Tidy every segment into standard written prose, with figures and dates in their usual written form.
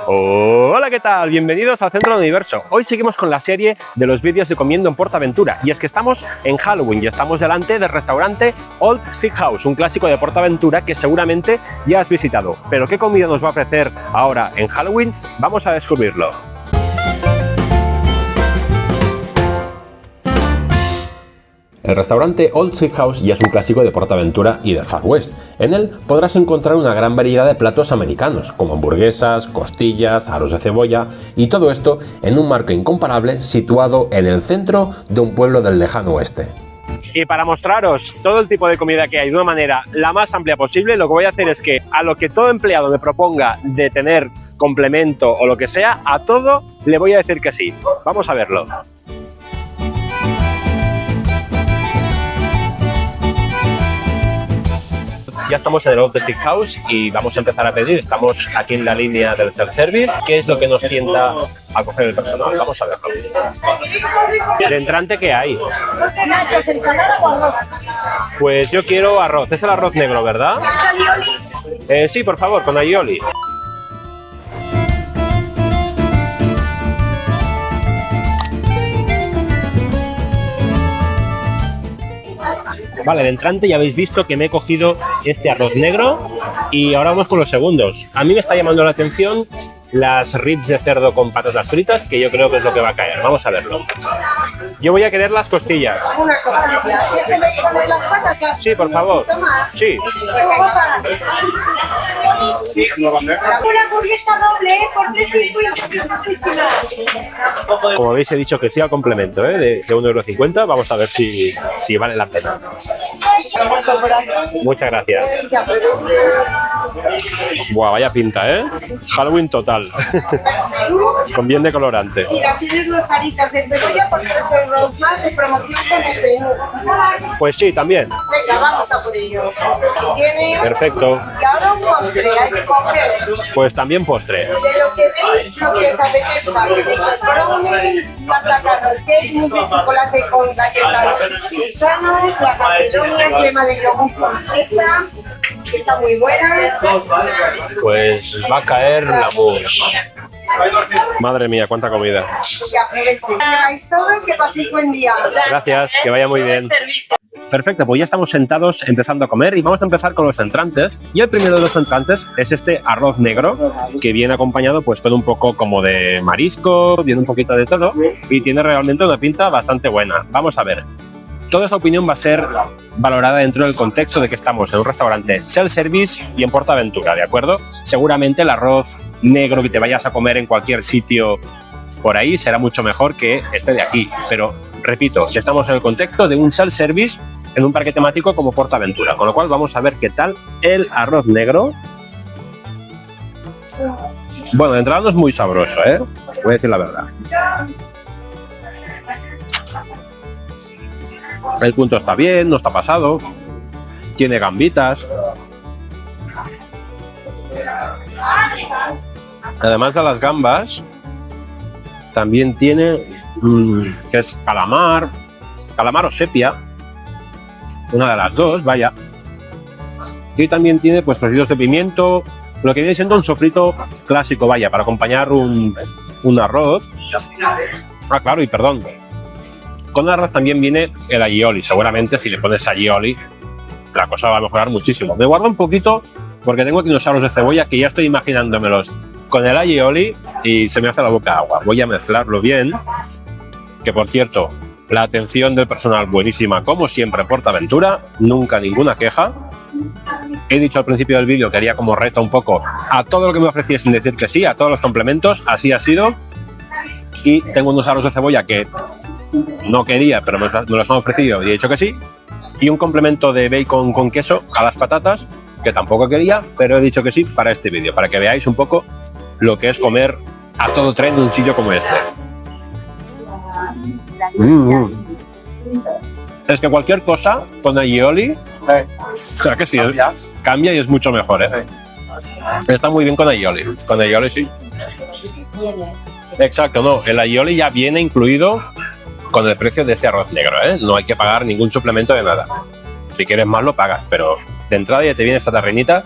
Hola, ¿qué tal? Bienvenidos al Centro del Universo. Hoy seguimos con la serie de los vídeos de comiendo en PortAventura. Y es que estamos en Halloween y estamos delante del restaurante Old Steakhouse, un clásico de PortAventura que seguramente ya has visitado. Pero ¿qué comida nos va a ofrecer ahora en Halloween? Vamos a descubrirlo. El restaurante Old Steakhouse ya es un clásico de PortAventura y del Far West. En él podrás encontrar una gran variedad de platos americanos, como hamburguesas, costillas, aros de cebolla, y todo esto en un marco incomparable situado en el centro de un pueblo del lejano oeste. Y para mostraros todo el tipo de comida que hay de una manera la más amplia posible, lo que voy a hacer es que a lo que todo empleado me proponga de tener complemento o lo que sea, a todo le voy a decir que sí. Vamos a verlo. Ya estamos en el Old Steakhouse y vamos a empezar a pedir. Estamos aquí en la línea del self-service. ¿Qué es lo que nos tienta a coger el personal? Vamos a verlo. ¿De entrante qué hay? Nachos, ensalada o arroz. Pues yo quiero arroz. Es el arroz negro, ¿verdad? ¿Alioli? Sí, por favor, con aioli. Vale, de entrante ya habéis visto que me he cogido este arroz negro y ahora vamos con los segundos. A mí me está llamando la atención las ribs de cerdo con patatas fritas, que yo creo que es lo que va a caer. Vamos a verlo. Yo voy a querer las costillas. Una costilla. ¿Qué se ve con las patatas? Sí, por favor. Sí. Una hamburguesa doble por 3,50 €. Como habéis, he dicho que sí al complemento, de 1,50 €. Vamos a ver si vale la pena. Muchas gracias. Buah, vaya pinta, ¿eh? Halloween total. Con bien de colorante. Mira, tienes los aritas de cebolla por 3 € más de promoción con el menú. Pues sí, también. Venga, vamos a por ellos. Y tiene... Perfecto. Y ahora un postre, hay que coger. Pues también postre. De lo que veis, lo que os apetezca. Tenéis el brownie, la carrot cake, mousse de chocolate con galletas gusanos, la cacetonia, crema de yogur con fresa, que está muy buena. Pues va a caer la mousse. Madre mía, cuánta comida. Que aprovechen. Que hagáis todo, que paséis buen día. Gracias, que vaya muy bien. Perfecto, pues ya estamos sentados empezando a comer y vamos a empezar con los entrantes. Y el primero de los entrantes es este arroz negro, que viene acompañado pues con un poco como de marisco, viene un poquito de todo y tiene realmente una pinta bastante buena. Vamos a ver. Toda esta opinión va a ser valorada dentro del contexto de que estamos en un restaurante self-service y en PortAventura, ¿de acuerdo? Seguramente el arroz negro que te vayas a comer en cualquier sitio por ahí será mucho mejor que este de aquí, pero repito, estamos en el contexto de un self-service en un parque temático como PortAventura, con lo cual vamos a ver qué tal el arroz negro. Bueno, de entrada no es muy sabroso, voy a decir la verdad. El punto está bien, no está pasado, tiene gambitas. Además de las gambas, también tiene que es calamar o sepia, una de las dos, vaya. Y también tiene pues trocitos de pimiento, lo que viene siendo un sofrito clásico, vaya, para acompañar un arroz. Ah, claro, y perdón, con el arroz también viene el aioli. Seguramente si le pones aioli la cosa va a mejorar muchísimo. Me guardo un poquito porque tengo aquí unos aros de cebolla que ya estoy imaginándomelos con el aioli y se me hace la boca agua. Voy a mezclarlo bien, que por cierto, la atención del personal buenísima, como siempre en PortAventura, nunca ninguna queja. He dicho al principio del vídeo que haría como reto un poco a todo lo que me ofreciesen decir que sí, a todos los complementos, así ha sido. Y tengo unos aros de cebolla que no quería, pero me los han ofrecido y he dicho que sí. Y un complemento de bacon con queso a las patatas, que tampoco quería, pero he dicho que sí para este vídeo, para que veáis un poco lo que es comer a todo tren en un sitio como este. Es que cualquier cosa con aioli, o sea que sí, cambia y es mucho mejor, Está muy bien con aioli sí. Exacto, no, el aioli ya viene incluido con el precio de este arroz negro, no hay que pagar ningún suplemento de nada. Si quieres más lo pagas, pero de entrada ya te viene esta tarrinita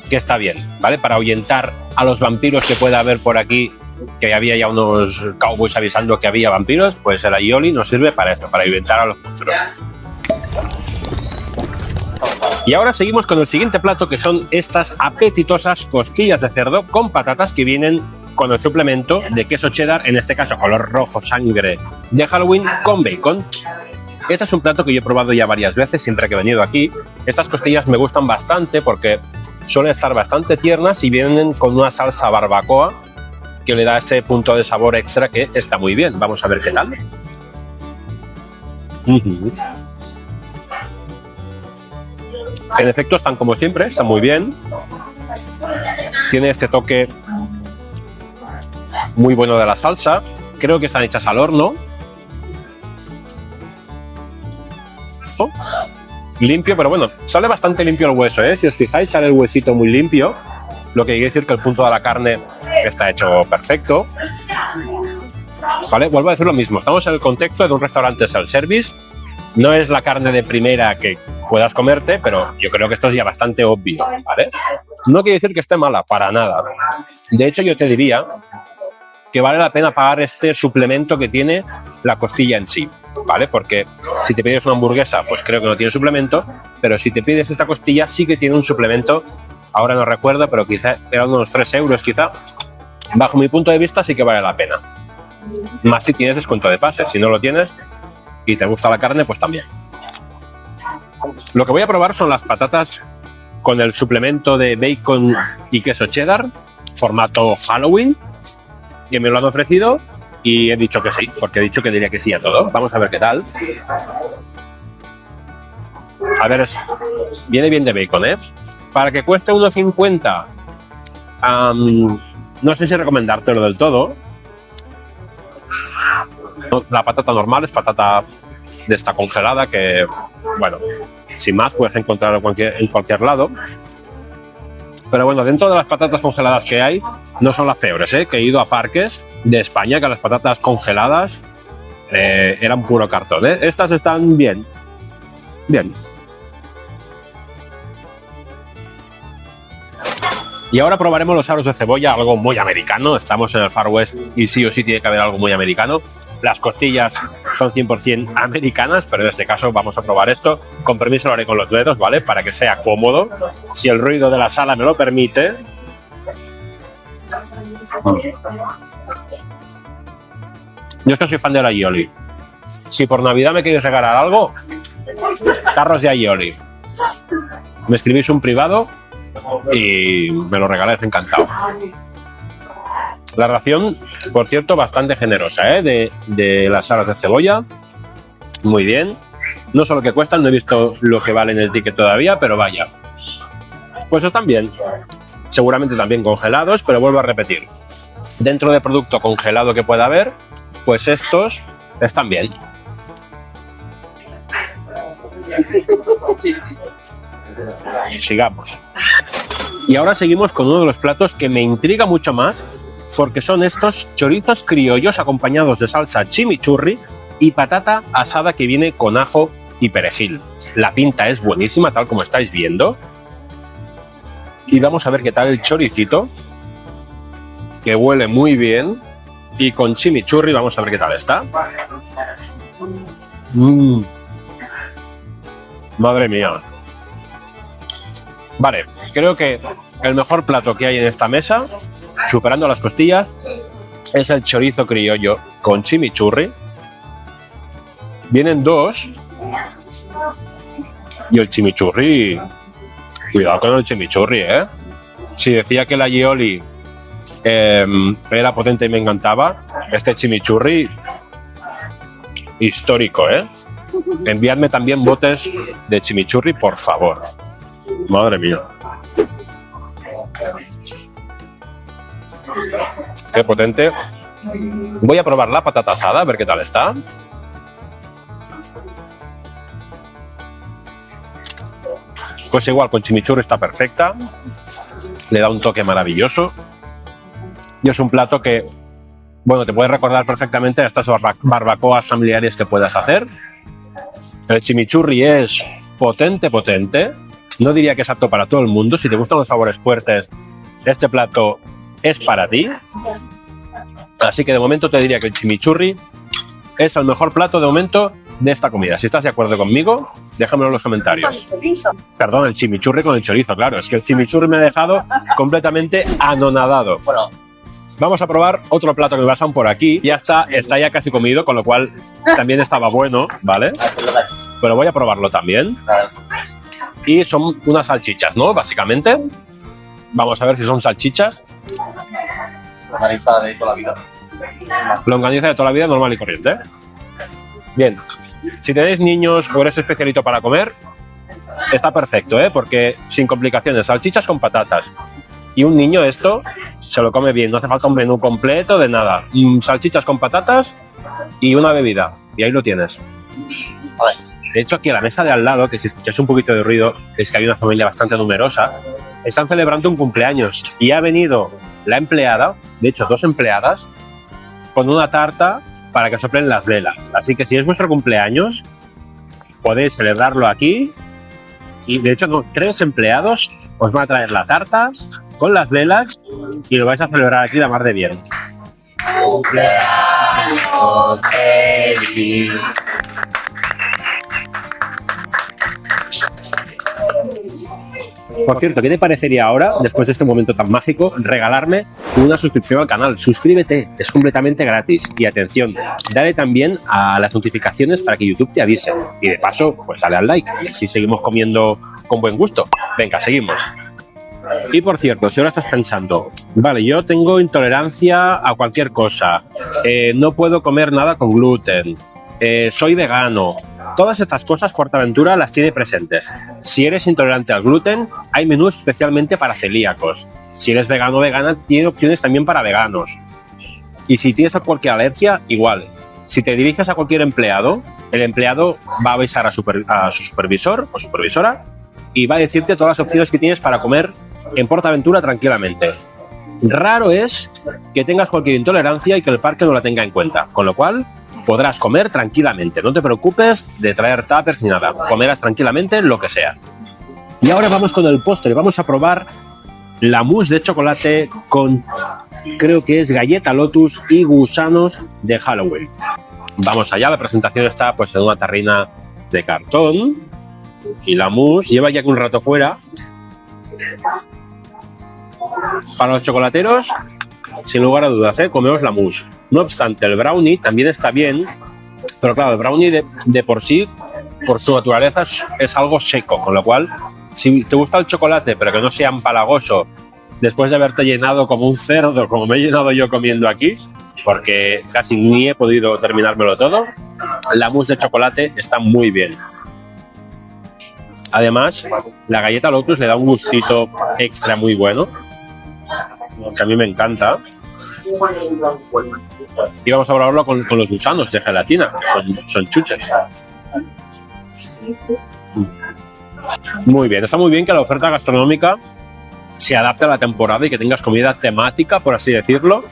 que está bien, ¿vale? Para ahuyentar a los vampiros que pueda haber por aquí, que había ya unos cowboys avisando que había vampiros, pues el aioli nos sirve para esto, para ahuyentar a los monstruos. Y ahora seguimos con el siguiente plato, que son estas apetitosas costillas de cerdo con patatas que vienen con el suplemento de queso cheddar, en este caso color rojo sangre de Halloween con bacon. Este es un plato que yo he probado ya varias veces, siempre que he venido aquí. Estas costillas me gustan bastante porque suelen estar bastante tiernas y vienen con una salsa barbacoa que le da ese punto de sabor extra que está muy bien. Vamos a ver qué tal. En efecto, están como siempre, están muy bien. Tiene este toque muy bueno de la salsa. Creo que están hechas al horno. Limpio, pero bueno, sale bastante limpio el hueso, ¿eh? Si os fijáis, sale el huesito muy limpio, lo que quiere decir que el punto de la carne está hecho perfecto. Vale, vuelvo a decir lo mismo, estamos en el contexto de un restaurante self-service, no es la carne de primera que puedas comerte, pero yo creo que esto es ya bastante obvio, ¿vale? No quiere decir que esté mala, para nada. De hecho, yo te diría que vale la pena pagar este suplemento que tiene la costilla en sí, ¿vale? Porque si te pides una hamburguesa, pues creo que no tiene suplemento, pero si te pides esta costilla sí que tiene un suplemento. Ahora no recuerdo, pero quizá eran unos 3 euros, quizá. Bajo mi punto de vista sí que vale la pena. Más si tienes descuento de pase. Si no lo tienes y te gusta la carne, pues también. Lo que voy a probar son las patatas con el suplemento de bacon y queso cheddar, formato Halloween, que me lo han ofrecido y he dicho que sí, porque he dicho que diría que sí a todo. Vamos a ver qué tal. A ver, viene bien de bacon, ¿eh? Para que cueste 1,50, no sé si recomendártelo del todo. La patata normal es patata de esta congelada que, bueno, sin más puedes encontrar en cualquier lado. Pero bueno, dentro de las patatas congeladas que hay, no son las peores, ¿eh? Que he ido a parques de España que las patatas congeladas eran puro cartón, ¿eh? Estas están bien. Bien. Y ahora probaremos los aros de cebolla, algo muy americano. Estamos en el Far West y sí o sí tiene que haber algo muy americano. Las costillas son 100% americanas, pero en este caso vamos a probar esto. Con permiso lo haré con los dedos, ¿vale? Para que sea cómodo. Si el ruido de la sala me lo permite. Yo es que soy fan del aioli. Si por Navidad me queréis regalar algo, tarros de aioli. Me escribís un privado y me lo regaláis encantado. La ración, por cierto, bastante generosa, ¿eh? De las alas de cebolla. Muy bien. No sé lo que cuestan, no he visto lo que vale en el ticket todavía, pero vaya. Pues están bien. Seguramente también congelados, pero vuelvo a repetir. Dentro del producto congelado que pueda haber, pues estos están bien. Sigamos. Y ahora seguimos con uno de los platos que me intriga mucho más, porque son estos chorizos criollos acompañados de salsa chimichurri y patata asada que viene con ajo y perejil. La pinta es buenísima, tal como estáis viendo. Y vamos a ver qué tal el choricito, que huele muy bien. Y con chimichurri vamos a ver qué tal está. Madre mía. Vale, creo que el mejor plato que hay en esta mesa, superando las costillas, es el chorizo criollo con chimichurri. Vienen dos. Y el chimichurri... Cuidado con el chimichurri, ¿eh? Si decía que el aioli era potente y me encantaba, este chimichurri histórico, ¿eh? Enviadme también botes de chimichurri, por favor. Madre mía. Qué potente. Voy a probar la patata asada, a ver qué tal está. Pues igual, con chimichurri está perfecta. Le da un toque maravilloso. Y es un plato que, bueno, te puede recordar perfectamente a estas barbacoas familiares que puedas hacer. El chimichurri es potente, potente. No diría que es apto para todo el mundo. Si te gustan los sabores fuertes, este plato es para ti. Así que de momento te diría que el chimichurri es el mejor plato de momento de esta comida. Si estás de acuerdo conmigo, déjamelo en los comentarios. Perdón, el chimichurri con el chorizo, claro. Es que el chimichurri me ha dejado completamente anonadado. Bueno, vamos a probar otro plato que me pasan por aquí. Ya está ya casi comido, con lo cual también estaba bueno, ¿vale? Pero voy a probarlo también. Y son unas salchichas, ¿no? Básicamente. Vamos a ver si son salchichas. Longaniza de toda la vida. Longaniza de toda la vida, normal y corriente. Bien. Si tenéis niños o eres especialito para comer, está perfecto, ¿eh? Porque sin complicaciones, salchichas con patatas. Y un niño esto se lo come bien, no hace falta un menú completo de nada. Salchichas con patatas y una bebida. Y ahí lo tienes. De hecho, aquí a la mesa de al lado, que si escucháis un poquito de ruido, es que hay una familia bastante numerosa, están celebrando un cumpleaños. Y ha venido la empleada, de hecho 2 empleadas, con una tarta para que soplen las velas. Así que si es vuestro cumpleaños, podéis celebrarlo aquí. Y de hecho, 3 empleados os van a traer la tarta con las velas y lo vais a celebrar aquí la mar de bien. ¡Cumpleaños feliz! Por cierto, ¿qué te parecería ahora, después de este momento tan mágico, regalarme una suscripción al canal? Suscríbete, es completamente gratis. Y atención, dale también a las notificaciones para que YouTube te avise. Y de paso, pues dale al like y así seguimos comiendo con buen gusto. Venga, seguimos. Y por cierto, si ahora estás pensando, vale, yo tengo intolerancia a cualquier cosa, no puedo comer nada con gluten, soy vegano. Todas estas cosas PortAventura las tiene presentes. Si eres intolerante al gluten, hay menús especialmente para celíacos. Si eres vegano o vegana, tiene opciones también para veganos. Y si tienes cualquier alergia, igual. Si te diriges a cualquier empleado, el empleado va a avisar a su supervisor o supervisora y va a decirte todas las opciones que tienes para comer en PortAventura tranquilamente. Raro es que tengas cualquier intolerancia y que el parque no la tenga en cuenta, con lo cual podrás comer tranquilamente. No te preocupes de traer tuppers ni nada. Comerás tranquilamente lo que sea. Y ahora vamos con el postre. Vamos a probar la mousse de chocolate con, creo que es galleta Lotus y gusanos de Halloween. Vamos allá. La presentación está pues en una tarrina de cartón. Y la mousse lleva ya un rato fuera. Para los chocolateros, sin lugar a dudas, comemos la mousse. No obstante, el brownie también está bien, pero claro, el brownie de por sí, por su naturaleza, es algo seco, con lo cual, si te gusta el chocolate, pero que no sea empalagoso, después de haberte llenado como un cerdo, como me he llenado yo comiendo aquí, porque casi ni he podido terminármelo todo, la mousse de chocolate está muy bien. Además, la galleta Lotus le da un gustito extra muy bueno, que a mí me encanta. Y vamos a probarlo con los gusanos de gelatina, son chuches. Muy bien, está muy bien que la oferta gastronómica se adapte a la temporada y que tengas comida temática, por así decirlo,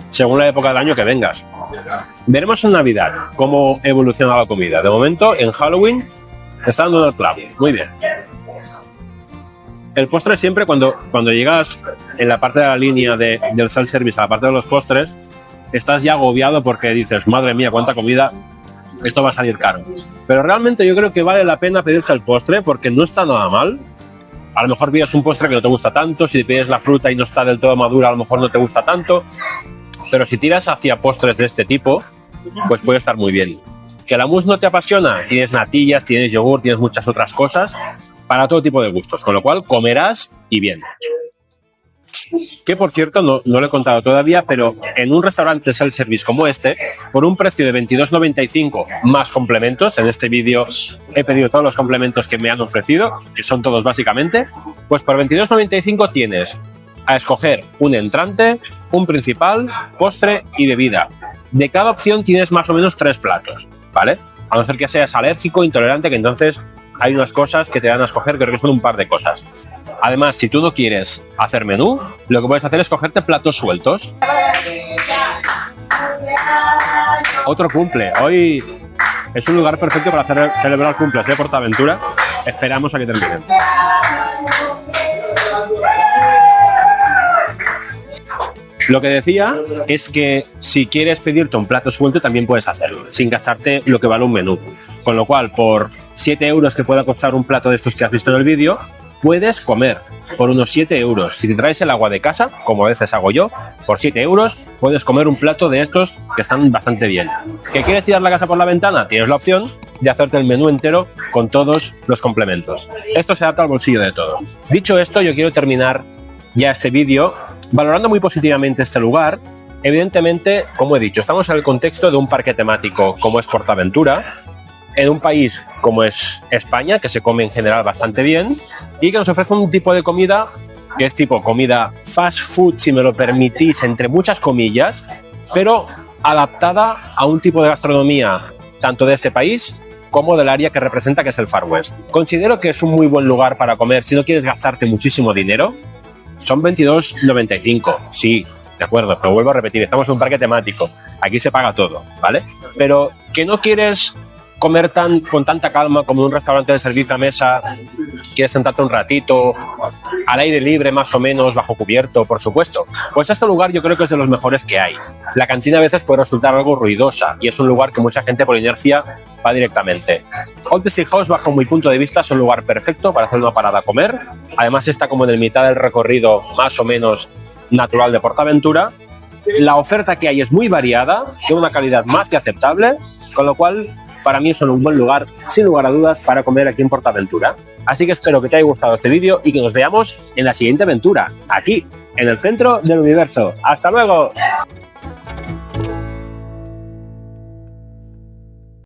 según la época del año que vengas. Veremos en Navidad cómo evoluciona la comida. De momento, en Halloween, está dando el clavo. Muy bien. El postre siempre, cuando llegas en la parte de la línea del self-service, a la parte de los postres, estás ya agobiado porque dices, madre mía, cuánta comida, esto va a salir caro. Pero realmente yo creo que vale la pena pedirse el postre porque no está nada mal. A lo mejor pides un postre que no te gusta tanto, si pides la fruta y no está del todo madura, a lo mejor no te gusta tanto. Pero si tiras hacia postres de este tipo, pues puede estar muy bien. ¿Que la mousse no te apasiona? Tienes natillas, tienes yogur, tienes muchas otras cosas para todo tipo de gustos, con lo cual comerás y bien. Que por cierto, no lo he contado todavía, pero en un restaurante self-service como este, por un precio de 22,95 más complementos, en este vídeo he pedido todos los complementos que me han ofrecido, que son todos básicamente, pues por 22,95 tienes a escoger un entrante, un principal, postre y bebida. De cada opción tienes más o menos 3 platos, ¿vale? A no ser que seas alérgico, intolerante, que entonces hay unas cosas que te dan a escoger, creo que son un par de cosas. Además, si tú no quieres hacer menú, lo que puedes hacer es cogerte platos sueltos. Otro cumple. Hoy es un lugar perfecto para celebrar cumples de PortAventura. Esperamos a que terminen. Lo que decía es que si quieres pedirte un plato suelto también puedes hacerlo, sin gastarte lo que vale un menú. Con lo cual, por 7 euros que pueda costar un plato de estos que has visto en el vídeo, puedes comer por unos 7 euros. Si te traes el agua de casa, como a veces hago yo, por 7 euros puedes comer un plato de estos que están bastante bien. ¿Que quieres tirar la casa por la ventana? Tienes la opción de hacerte el menú entero con todos los complementos. Esto se adapta al bolsillo de todos. Dicho esto, yo quiero terminar ya este vídeo valorando muy positivamente este lugar. Evidentemente, como he dicho, estamos en el contexto de un parque temático como es PortAventura, en un país como es España, que se come en general bastante bien y que nos ofrece un tipo de comida que es tipo comida fast food, si me lo permitís, entre muchas comillas, pero adaptada a un tipo de gastronomía tanto de este país como del área que representa, que es el Far West. Considero que es un muy buen lugar para comer si no quieres gastarte muchísimo dinero. Son 22,95, sí, de acuerdo, pero vuelvo a repetir, estamos en un parque temático, aquí se paga todo, ¿vale? Pero que no quieres comer con tanta calma como en un restaurante de servicio a mesa, quieres sentarte un ratito, al aire libre más o menos, bajo cubierto, por supuesto, pues este lugar yo creo que es de los mejores que hay. La cantina a veces puede resultar algo ruidosa y es un lugar que mucha gente por inercia va directamente. Old Steak House, bajo mi punto de vista, es un lugar perfecto para hacer una parada a comer. Además está como en el mitad del recorrido más o menos natural de PortAventura. La oferta que hay es muy variada, de una calidad más que aceptable, con lo cual para mí es un buen lugar, sin lugar a dudas, para comer aquí en PortAventura. Así que espero que te haya gustado este vídeo y que nos veamos en la siguiente aventura, aquí, en el centro del universo. ¡Hasta luego!